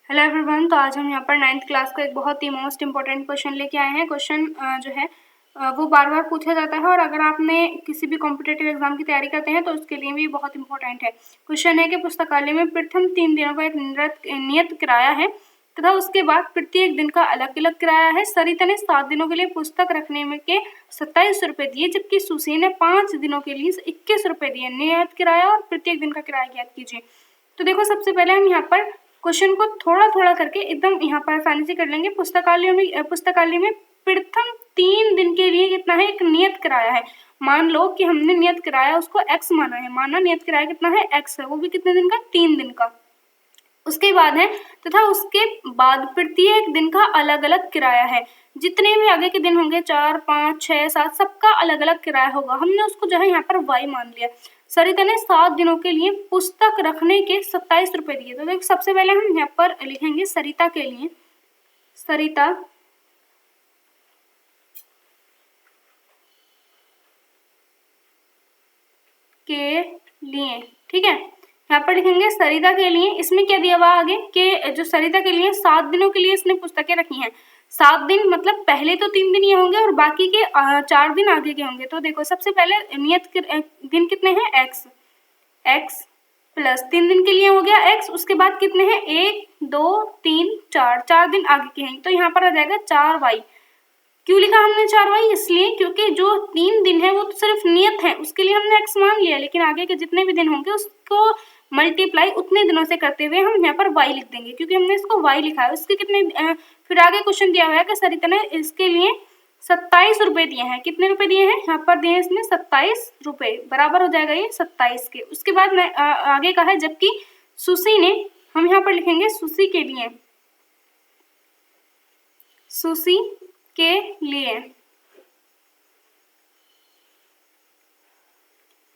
Hello everyone. तो आज हम यहाँ पर 9th क्लास का एक बहुत ही मोस्ट इम्पॉर्टेंट क्वेश्चन लेके आए हैं। क्वेश्चन जो है वो बार बार पूछा जाता है और अगर आपने किसी भी कॉम्पिटेटिव एग्जाम की तैयारी करते हैं तो उसके लिए भी बहुत इंपॉर्टेंट है। क्वेश्चन है कि पुस्तकालय में प्रथम 3 दिनों का एक नियत किराया है तथा उसके बाद प्रत्येक दिन का अलग अलग किराया है। सरिता ने 7 दिनों के लिए पुस्तक रखने में के 27 रुपये दिए, जबकि सुशी ने 5 दिनों के लिए 21 रुपये दिए। नियत किराया और प्रत्येक दिन का किराया ज्ञात कीजिए। तो देखो, सबसे पहले हम यहाँ पर क्वेश्चन को थोड़ा थोड़ा करके एकदम यहाँ पर आसानी से कर लेंगे। पुस्तकालय में प्रथम 3 दिन के लिए कितना है, एक नियत किराया है। मान लो कि हमने नियत किराया उसको x माना है, माना नियत किराया कितना है, x है, वो भी कितने दिन का, 3 दिन का। उसके बाद है तथा उसके बाद प्रत्येक दिन का अलग अलग किराया है। जितने भी आगे के दिन होंगे 4, 5, 6, 7 सबका अलग अलग किराया होगा। हमने उसको जो है यहाँ पर y मान लिया। सरिता ने 7 दिनों के लिए पुस्तक रखने के 27 रुपये दिए। तो देखो, सबसे पहले हम यहाँ पर लिखेंगे सरिता के लिए, सरिता के लिए, ठीक है। यहाँ पर लिखेंगे सरिता के लिए। इसमें क्या दिया हुआ आगे कि जो सरिता के लिए 7 दिनों के लिए इसने पुस्तकें रखी हैं। 7 दिन मतलब पहले तो 3 दिन ये होंगे और बाकी के 4 दिन आगे के होंगे। तो देखो, सबसे पहले नियत दिन कितने हैं, x प्लस 3 दिन के लिए हो गया x। उसके बाद कितने हैं, 1, 2, 3, 4 दिन आगे के हैं। तो यहाँ पर आ जाएगा 4y। क्यों लिखा हमने 4y? इसलिए क्योंकि जो 3 दिन है वो तो सिर्फ नियत है, उसके लिए हमने x मान लिया, लेकिन आगे के जितने भी दिन होंगे उसको मल्टीप्लाई उतने दिनों से करते हुए हम यहाँ पर y लिख देंगे, क्योंकि हमने इसको y लिखा है। उसके कितने फिर आगे क्वेश्चन दिया हुआ है कि सरिता ने इसके लिए 27 रुपये दिए हैं। कितने रुपए दिए हैं, यहाँ पर दिए हैं इसने 27 रुपये, बराबर हो जाएगा ये 27 के। उसके बाद में आगे का है, जबकि सुशी ने, हम यहाँ पर लिखेंगे सुशी के लिए, सुशी के लिए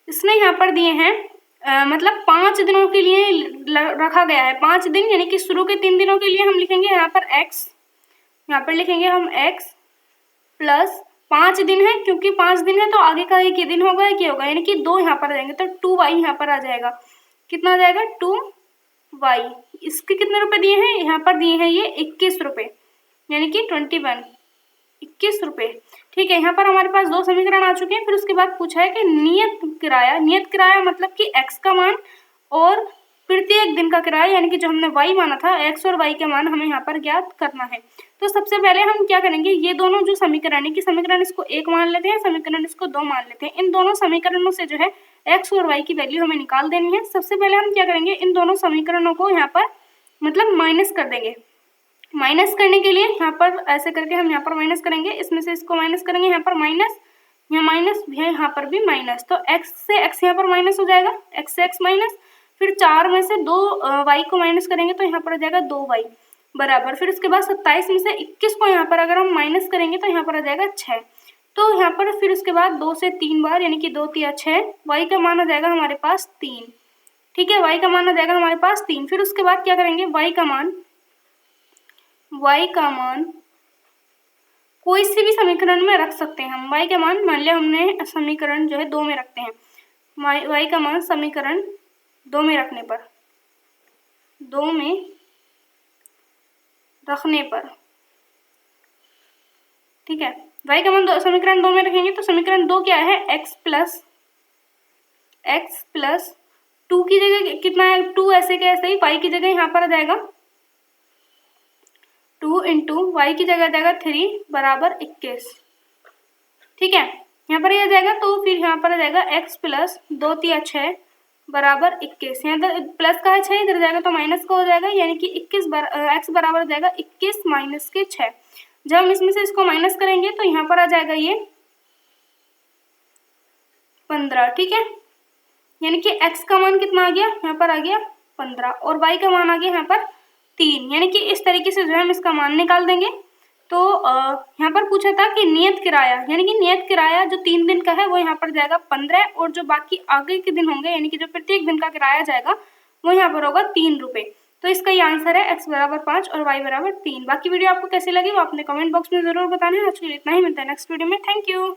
इसने यहाँ पर दिए हैं मतलब 5 दिनों के लिए रखा गया है। 5 दिन यानी कि शुरू के 3 दिनों के लिए हम लिखेंगे यहाँ पर x, यहाँ पर लिखेंगे हम x प्लस 5 दिन है, क्योंकि 5 दिन है तो आगे का एक ही दिन होगा, एक ही होगा, यानी कि 2 यहाँ पर आ जाएंगे, तो 2y यहाँ पर आ जाएगा। कितना आ जाएगा, 2y। इसके कितने रुपए दिए हैं, यहाँ पर दिए हैं ये 21 रुपये, यानी कि 21 रुपये, ठीक है। यहाँ पर हमारे पास 2 समीकरण आ चुके हैं। फिर उसके बाद पूछा है कि नियत किराया मतलब कि x का मान और प्रत्येक दिन का किराया, यानी कि जो हमने y माना था, x और y के मान हमें यहाँ पर ज्ञात करना है। तो सबसे पहले हम क्या करेंगे, ये दोनों जो समीकरण है कि समीकरण इसको 1 मान लेते हैं, समीकरण इसको 2 मान लेते हैं। इन दोनों समीकरणों से जो है x और y की वैल्यू हमें निकाल देनी है। सबसे पहले हम क्या करेंगे, इन दोनों समीकरणों को यहाँ पर मतलब माइनस कर देंगे। माइनस करने के लिए यहाँ पर ऐसे करके हम यहाँ पर माइनस करेंगे, इसमें से इसको माइनस करेंगे, यहाँ पर माइनस, यहाँ माइनस, यहाँ पर भी माइनस, तो x से x यहाँ पर माइनस हो जाएगा, x से x माइनस, फिर 4 में से 2 y को माइनस करेंगे तो यहाँ पर आ जाएगा 2y बराबर। फिर उसके बाद 27 में से 21 को यहाँ पर अगर हम माइनस करेंगे तो यहाँ पर आ जाएगा 6। तो यहाँ पर फिर उसके बाद 2 से 3 बार, यानी कि 2 3 6, y का मान आ जाएगा हमारे पास 3, ठीक है, y का मान आ जाएगा हमारे पास 3। फिर उसके बाद क्या करेंगे, y का मान कोई सी भी समीकरण में रख सकते हैं हम। y का मान, मान लिया हमने समीकरण जो है 2 में रखते हैं, y का मान समीकरण 2 में रखने पर, 2 में रखने पर, ठीक है, y का मान समीकरण 2 में रखेंगे तो समीकरण 2 क्या है, x प्लस 2 की जगह कितना है, 2 ऐसे के ऐसे ही, y की जगह यहाँ पर आ जाएगा 2 इंटू y की जगह आ जाएगा 3 बराबर 21, ठीक है, यहाँ पर ये आ जाएगा। तो फिर यहाँ पर आ जाएगा x प्लस 2 3 6 बराबर 21, यहाँ प्लस का है 6, इधर जाएगा तो माइनस का हो जाएगा, यानी कि x बराबर हो जाएगा 21 माइनस के 6। जब हम इसमें से इसको माइनस करेंगे तो यहाँ पर आ जाएगा ये 15, ठीक है, यानी कि x का मान कितना आ गया, यहाँ पर आ गया 15 और y का मान आ गया यहाँ पर 3, यानी कि इस तरीके से जो है हम इसका मान निकाल देंगे। तो यहाँ पर पूछा था कि नियत किराया, यानी कि नियत किराया जो 3 दिन का है वो यहाँ पर जाएगा 15, और जो बाकी आगे के दिन होंगे, यानी कि जो प्रत्येक दिन का किराया जाएगा वो यहाँ पर होगा 3 रुपये। तो इसका ये आंसर है x बराबर 5 और y बराबर 3। बाकी वीडियो आपको कैसी लगी वो अपने कमेंट बॉक्स में जरूर बताना है। आज के लिए इतना ही, मिलता है नेक्स्ट वीडियो में। Thank you.